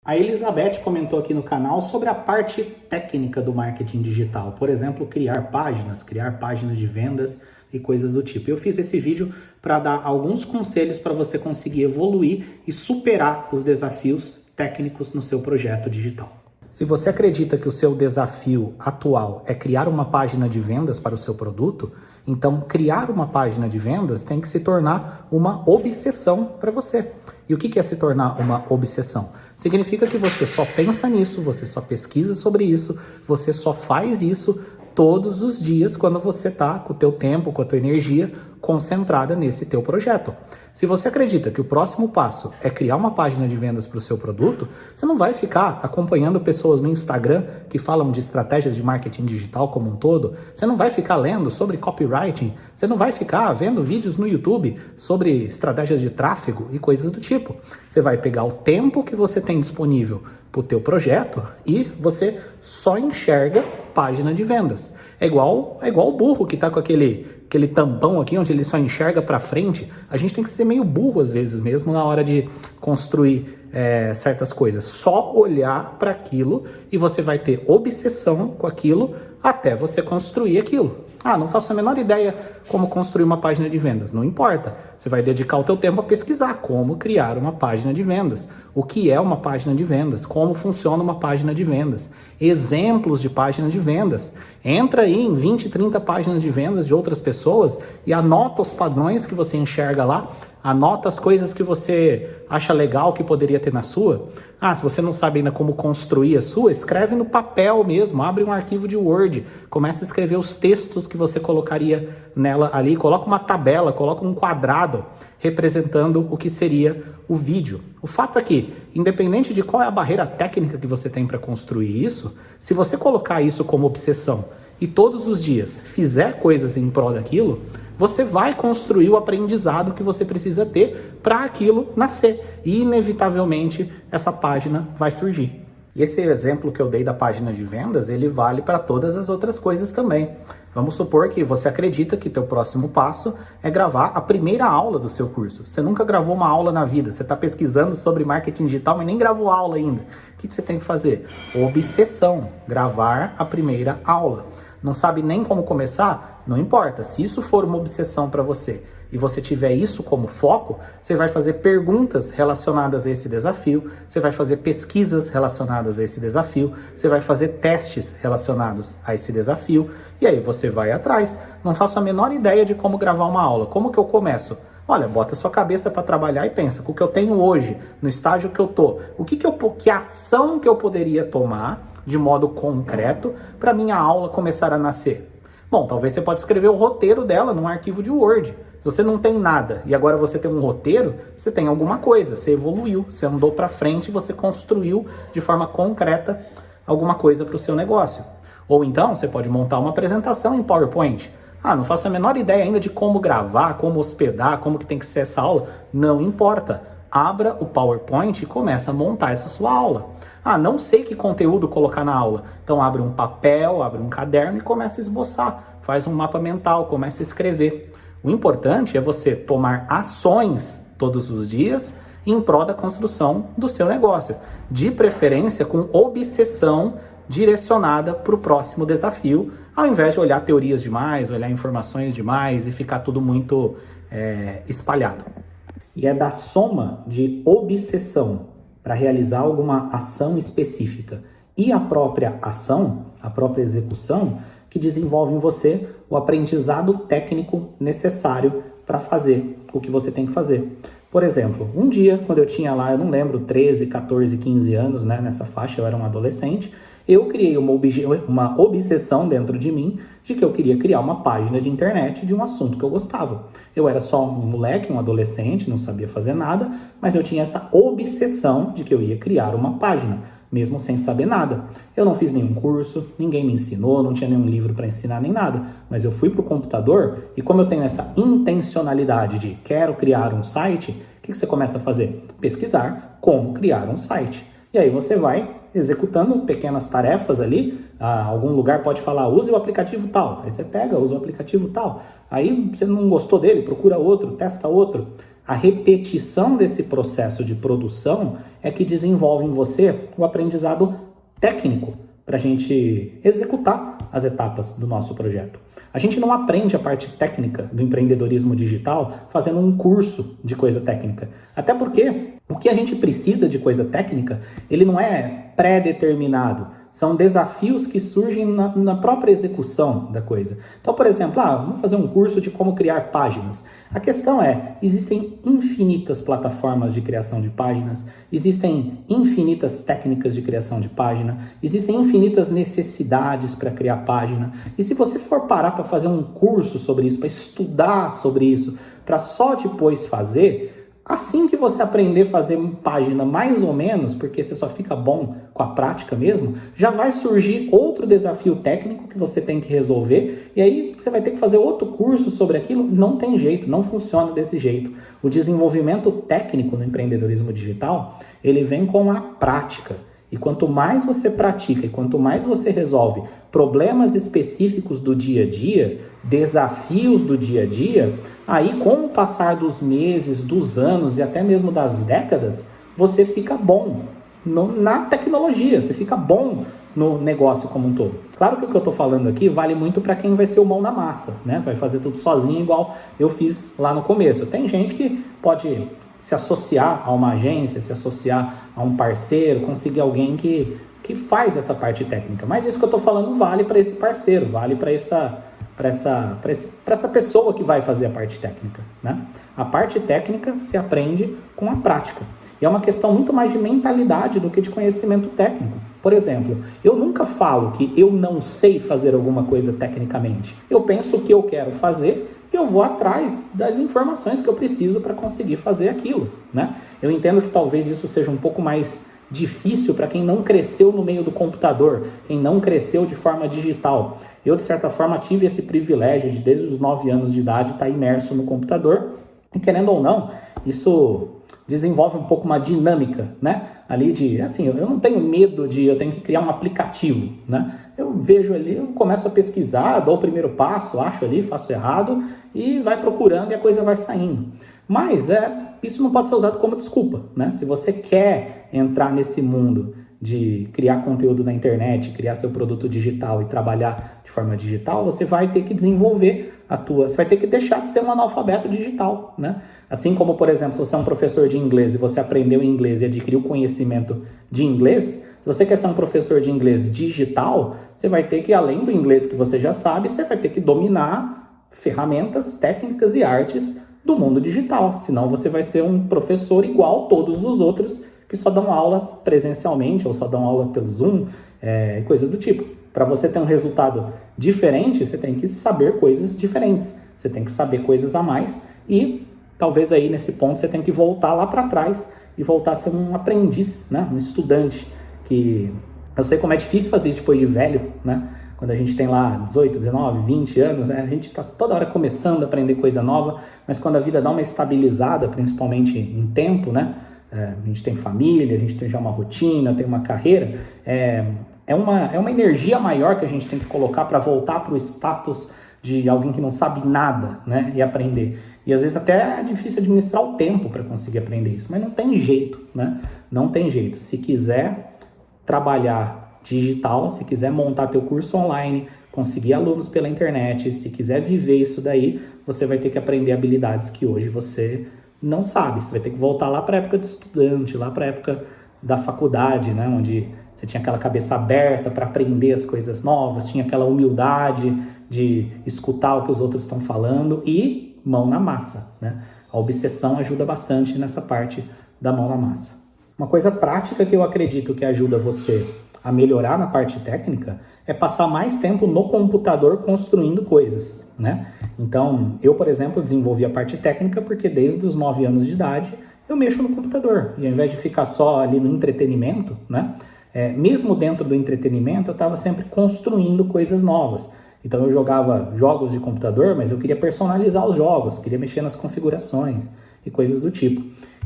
A Elizabeth comentou aqui no canal sobre a parte técnica do marketing digital. Por exemplo, criar páginas de vendas e coisas do tipo. Eu fiz esse vídeo para dar alguns conselhos para você conseguir evoluir e superar os desafios técnicos no seu projeto digital. Se você acredita que o seu desafio atual é criar uma página de vendas para o seu produto, então criar uma página de vendas tem que se tornar uma obsessão para você. E o que é se tornar uma obsessão? Significa que você só pensa nisso, você só pesquisa sobre isso, você só faz isso todos os dias quando você está com o teu tempo, com a tua energia concentrada nesse teu projeto. Se você acredita que o próximo passo é criar uma página de vendas para o seu produto, você não vai ficar acompanhando pessoas no Instagram que falam de estratégias de marketing digital como um todo, você não vai ficar lendo sobre copywriting, você não vai ficar vendo vídeos no YouTube sobre estratégias de tráfego e coisas do tipo. Você vai pegar o tempo que você tem disponível para o teu projeto e você só enxerga página de vendas. É igual o burro que está com aquele tampão aqui, onde ele só enxerga para frente. A gente tem que ser meio burro às vezes mesmo na hora de construir certas coisas. Só olhar para aquilo e você vai ter obsessão com aquilo até você construir aquilo. Ah, não faço a menor ideia como construir uma página de vendas. Não importa. Você vai dedicar o teu tempo a pesquisar como criar uma página de vendas. O que é uma página de vendas? Como funciona uma página de vendas? Exemplos de página de vendas. Entra aí em 20, 30 páginas de vendas de outras pessoas e anota os padrões que você enxerga lá. Anota as coisas que você acha legal que poderia ter na sua. Ah, se você não sabe ainda como construir a sua, escreve no papel mesmo, abre um arquivo de Word, começa a escrever os textos que você colocaria nela ali, coloca uma tabela, coloca um quadrado representando o que seria o vídeo. O fato é que, independente de qual é a barreira técnica que você tem para construir isso, se você colocar isso como obsessão e todos os dias fizer coisas em prol daquilo, você vai construir o aprendizado que você precisa ter para aquilo nascer. E, inevitavelmente, essa página vai surgir. E esse exemplo que eu dei da página de vendas, ele vale para todas as outras coisas também. Vamos supor que você acredita que teu próximo passo é gravar a primeira aula do seu curso. Você nunca gravou uma aula na vida, você está pesquisando sobre marketing digital, mas nem gravou aula ainda. O que você tem que fazer? Obsessão, gravar a primeira aula. Não sabe nem como começar? Não importa. Se isso for uma obsessão para você e você tiver isso como foco, você vai fazer perguntas relacionadas a esse desafio, você vai fazer pesquisas relacionadas a esse desafio, você vai fazer testes relacionados a esse desafio e aí você vai atrás. Não faço a menor ideia de como gravar uma aula. Como que eu começo? Olha, bota sua cabeça para trabalhar e pensa, com o que eu tenho hoje, no estágio que eu tô, que ação que eu poderia tomar de modo concreto para minha aula começar a nascer? Bom, talvez você pode escrever o roteiro dela num arquivo de Word. Se você não tem nada e agora você tem um roteiro, você tem alguma coisa, você evoluiu, você andou para frente, você construiu de forma concreta alguma coisa para o seu negócio. Ou então você pode montar uma apresentação em PowerPoint. Ah, não faço a menor ideia ainda de como gravar, como hospedar, como que tem que ser essa aula. Não importa. Abra o PowerPoint e começa a montar essa sua aula. Ah, não sei que conteúdo colocar na aula. Então abre um papel, abre um caderno e começa a esboçar. Faz um mapa mental, começa a escrever. O importante é você tomar ações todos os dias em prol da construção do seu negócio. De preferência com obsessão direcionada para o próximo desafio, ao invés de olhar teorias demais, olhar informações demais e ficar tudo muito espalhado. E é da soma de obsessão para realizar alguma ação específica e a própria ação, a própria execução, que desenvolve em você o aprendizado técnico necessário para fazer o que você tem que fazer. Por exemplo, um dia, quando eu tinha lá, eu não lembro, 13, 14, 15 anos, né, nessa faixa, eu era um adolescente, eu criei uma obsessão dentro de mim de que eu queria criar uma página de internet de um assunto que eu gostava. Eu era só um moleque, um adolescente, não sabia fazer nada, mas eu tinha essa obsessão de que eu ia criar uma página, mesmo sem saber nada. Eu não fiz nenhum curso, ninguém me ensinou, não tinha nenhum livro para ensinar nem nada, mas eu fui para o computador e como eu tenho essa intencionalidade de quero criar um site, o que você começa a fazer? Pesquisar como criar um site. E aí você vai executando pequenas tarefas ali, algum lugar pode falar, use o aplicativo tal, aí você pega, usa o aplicativo tal, aí você não gostou dele, procura outro, testa outro, A repetição desse processo de produção é que desenvolve em você o aprendizado técnico para a gente executar as etapas do nosso projeto. A gente não aprende a parte técnica do empreendedorismo digital fazendo um curso de coisa técnica. Até porque o que a gente precisa de coisa técnica, ele não é pré-determinado. São desafios que surgem na própria execução da coisa. Então, por exemplo, vamos fazer um curso de como criar páginas. A questão é, existem infinitas plataformas de criação de páginas, existem infinitas técnicas de criação de página, existem infinitas necessidades para criar página. E se você for parar para fazer um curso sobre isso, para estudar sobre isso, para só depois fazer, assim que você aprender a fazer página mais ou menos, porque você só fica bom com a prática mesmo, já vai surgir outro desafio técnico que você tem que resolver, e aí você vai ter que fazer outro curso sobre aquilo. Não tem jeito, não funciona desse jeito. O desenvolvimento técnico no empreendedorismo digital, ele vem com a prática. E quanto mais você pratica e quanto mais você resolve problemas específicos do dia a dia, desafios do dia a dia, aí com o passar dos meses, dos anos e até mesmo das décadas, você fica bom na tecnologia, você fica bom no negócio como um todo. Claro que o que eu estou falando aqui vale muito para quem vai ser o mão na massa, né? Vai fazer tudo sozinho igual eu fiz lá no começo. Tem gente que pode se associar a uma agência, se associar a um parceiro, conseguir alguém que faz essa parte técnica. Mas isso que eu estou falando vale para esse parceiro, vale para essa pessoa que vai fazer a parte técnica, né? A parte técnica se aprende com a prática. E é uma questão muito mais de mentalidade do que de conhecimento técnico. Por exemplo, eu nunca falo que eu não sei fazer alguma coisa tecnicamente. Eu penso o que eu quero fazer e eu vou atrás das informações que eu preciso para conseguir fazer aquilo, né? Eu entendo que talvez isso seja um pouco mais difícil para quem não cresceu no meio do computador, quem não cresceu de forma digital. Eu, de certa forma, tive esse privilégio de, desde os 9 anos de idade, estar imerso no computador. E, querendo ou não, isso desenvolve um pouco uma dinâmica, né? Ali de, assim, eu não tenho medo de eu tenho que criar um aplicativo, né? Eu vejo ali, eu começo a pesquisar, dou o primeiro passo, acho ali, faço errado e vai procurando e a coisa vai saindo. Mas isso não pode ser usado como desculpa, né? Se você quer entrar nesse mundo de criar conteúdo na internet, criar seu produto digital e trabalhar de forma digital, você vai ter que desenvolver você vai ter que deixar de ser um analfabeto digital, né? Assim como, por exemplo, se você é um professor de inglês e você aprendeu inglês e adquiriu conhecimento de inglês, se você quer ser um professor de inglês digital, você vai ter que, além do inglês que você já sabe, você vai ter que dominar ferramentas, técnicas e artes do mundo digital. Senão você vai ser um professor igual a todos os outros que só dão aula presencialmente ou só dão aula pelo Zoom, coisas do tipo. Para você ter um resultado diferente, você tem que saber coisas diferentes. Você tem que saber coisas a mais e talvez aí nesse ponto você tem que voltar lá para trás e voltar a ser um aprendiz, né? Um estudante. Que eu sei como é difícil fazer isso depois de velho, né? Quando a gente tem lá 18, 19, 20 anos, né? A gente está toda hora começando a aprender coisa nova, mas quando a vida dá uma estabilizada, principalmente em tempo, né? A gente tem família, a gente tem já uma rotina, tem uma carreira, é uma energia maior que a gente tem que colocar para voltar para o status de alguém que não sabe nada, né? E aprender. E às vezes até é difícil administrar o tempo para conseguir aprender isso, mas não tem jeito, né? Não tem jeito. Se quiser trabalhar digital, se quiser montar teu curso online, conseguir alunos pela internet, se quiser viver isso daí, você vai ter que aprender habilidades que hoje você não sabe. Você vai ter que voltar lá para a época de estudante, lá para a época da faculdade, né? Onde você tinha aquela cabeça aberta para aprender as coisas novas, tinha aquela humildade de escutar o que os outros estão falando e mão na massa, né? A obsessão ajuda bastante nessa parte da mão na massa. Uma coisa prática que eu acredito que ajuda você a melhorar na parte técnica é passar mais tempo no computador construindo coisas, né? Então, eu, por exemplo, desenvolvi a parte técnica porque desde os 9 anos de idade eu mexo no computador. E ao invés de ficar só ali no entretenimento, né? Mesmo dentro do entretenimento, eu estava sempre construindo coisas novas. Então eu jogava jogos de computador, mas eu queria personalizar os jogos, queria mexer nas configurações e coisas do tipo.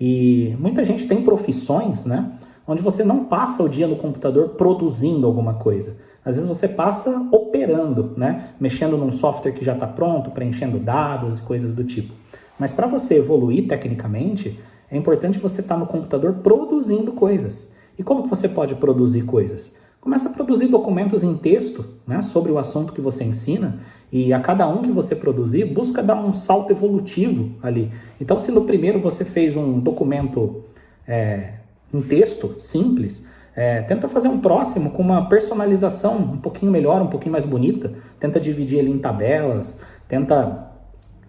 E muita gente tem profissões, né? Onde você não passa o dia no computador produzindo alguma coisa. Às vezes você passa operando, né? Mexendo num software que já está pronto, preenchendo dados e coisas do tipo. Mas para você evoluir tecnicamente, é importante você estar no computador produzindo coisas. E como que você pode produzir coisas? Começa a produzir documentos em texto, né, sobre o assunto que você ensina, e a cada um que você produzir, busca dar um salto evolutivo ali. Então, se no primeiro você fez um documento em texto simples, tenta fazer um próximo com uma personalização um pouquinho melhor, um pouquinho mais bonita. Tenta dividir ele em tabelas, tenta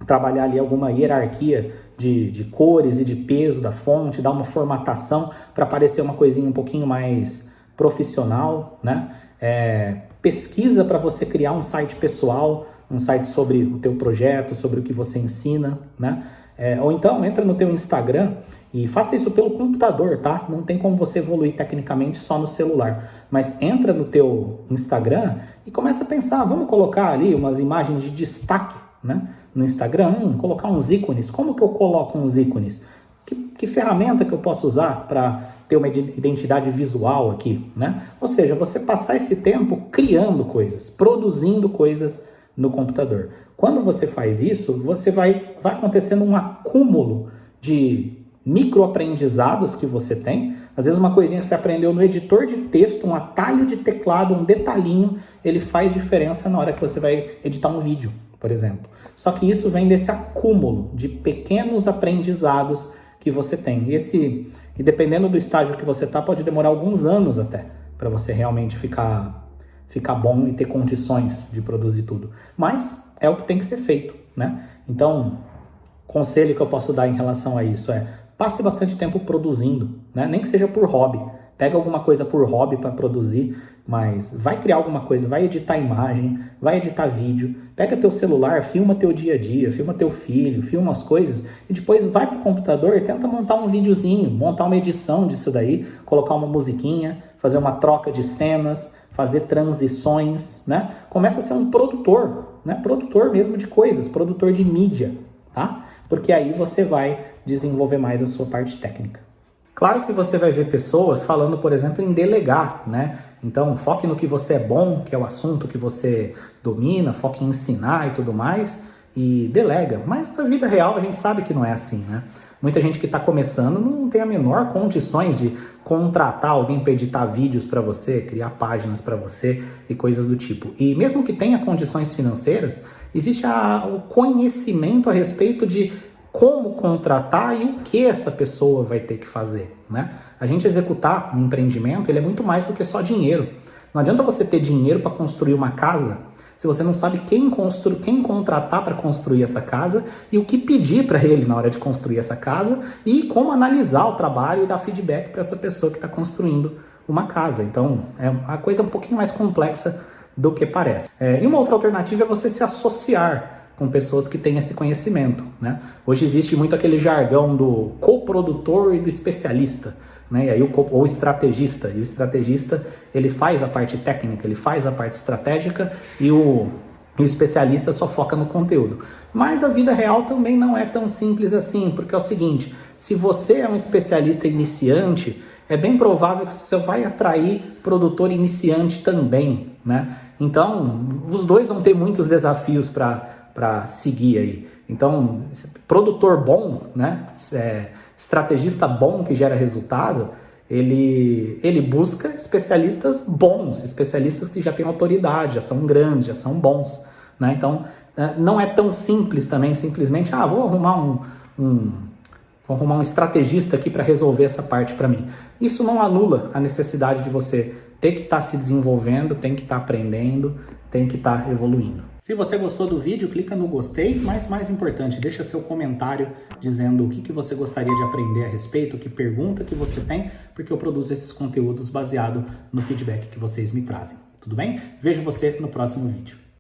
trabalhar ali alguma hierarquia de cores e de peso da fonte, dar uma formatação para parecer uma coisinha um pouquinho mais profissional, né? Pesquisa para você criar um site pessoal, um site sobre o teu projeto, sobre o que você ensina, né? Ou então entra no teu Instagram e faça isso pelo computador, tá? Não tem como você evoluir tecnicamente só no celular. Mas entra no teu Instagram e começa a pensar, vamos colocar ali umas imagens de destaque, né? No Instagram, colocar uns ícones. Como que eu coloco uns ícones? Que ferramenta que eu posso usar para ter uma identidade visual aqui, né? Ou seja, você passar esse tempo criando coisas, produzindo coisas no computador. Quando você faz isso, você vai acontecendo um acúmulo de microaprendizados que você tem. Às vezes uma coisinha que você aprendeu no editor de texto, um atalho de teclado, um detalhinho, ele faz diferença na hora que você vai editar um vídeo, por exemplo. Só que isso vem desse acúmulo de pequenos aprendizados que você tem. E dependendo do estágio que você está, pode demorar alguns anos até para você realmente ficar bom e ter condições de produzir tudo. Mas é o que tem que ser feito, né? Então, conselho que eu posso dar em relação a isso passe bastante tempo produzindo, né? Nem que seja por hobby. Pega alguma coisa por hobby para produzir, mas vai criar alguma coisa, vai editar imagem, vai editar vídeo, pega teu celular, filma teu dia a dia, filma teu filho, filma as coisas e depois vai pro computador e tenta montar um videozinho, montar uma edição disso daí, colocar uma musiquinha, fazer uma troca de cenas, fazer transições, né? Começa a ser um produtor, né? Produtor mesmo de coisas, produtor de mídia, tá? Porque aí você vai desenvolver mais a sua parte técnica. Claro que você vai ver pessoas falando, por exemplo, em delegar, né? Então, foque no que você é bom, que é o assunto que você domina, foque em ensinar e tudo mais, e delega. Mas na vida real a gente sabe que não é assim, né? Muita gente que está começando não tem a menor condições de contratar alguém para editar vídeos para você, criar páginas para você e coisas do tipo. E mesmo que tenha condições financeiras, existe o conhecimento a respeito de como contratar e o que essa pessoa vai ter que fazer, né? A gente executar um empreendimento, ele é muito mais do que só dinheiro. Não adianta você ter dinheiro para construir uma casa se você não sabe quem contratar para construir essa casa e o que pedir para ele na hora de construir essa casa e como analisar o trabalho e dar feedback para essa pessoa que está construindo uma casa. Então, é uma coisa um pouquinho mais complexa do que parece. E uma outra alternativa é você se associar com pessoas que têm esse conhecimento, né? Hoje existe muito aquele jargão do coprodutor e do especialista, né? E aí o estrategista. E o estrategista, ele faz a parte técnica, ele faz a parte estratégica e o especialista só foca no conteúdo. Mas a vida real também não é tão simples assim, porque é o seguinte, se você é um especialista iniciante, é bem provável que você vai atrair produtor iniciante também, né? Então, os dois vão ter muitos desafios para seguir aí. Então, produtor bom, né? Estrategista bom que gera resultado, ele busca especialistas bons, especialistas que já têm autoridade, já são grandes, já são bons, né? Então, não é tão simples também, simplesmente, vou arrumar um estrategista aqui para resolver essa parte para mim. Isso não anula a necessidade de você ter que estar se desenvolvendo, tem que estar aprendendo, tem que estar evoluindo. Se você gostou do vídeo, clica no gostei, mas mais importante, deixa seu comentário dizendo o que você gostaria de aprender a respeito, que pergunta que você tem, porque eu produzo esses conteúdos baseado no feedback que vocês me trazem. Tudo bem? Vejo você no próximo vídeo.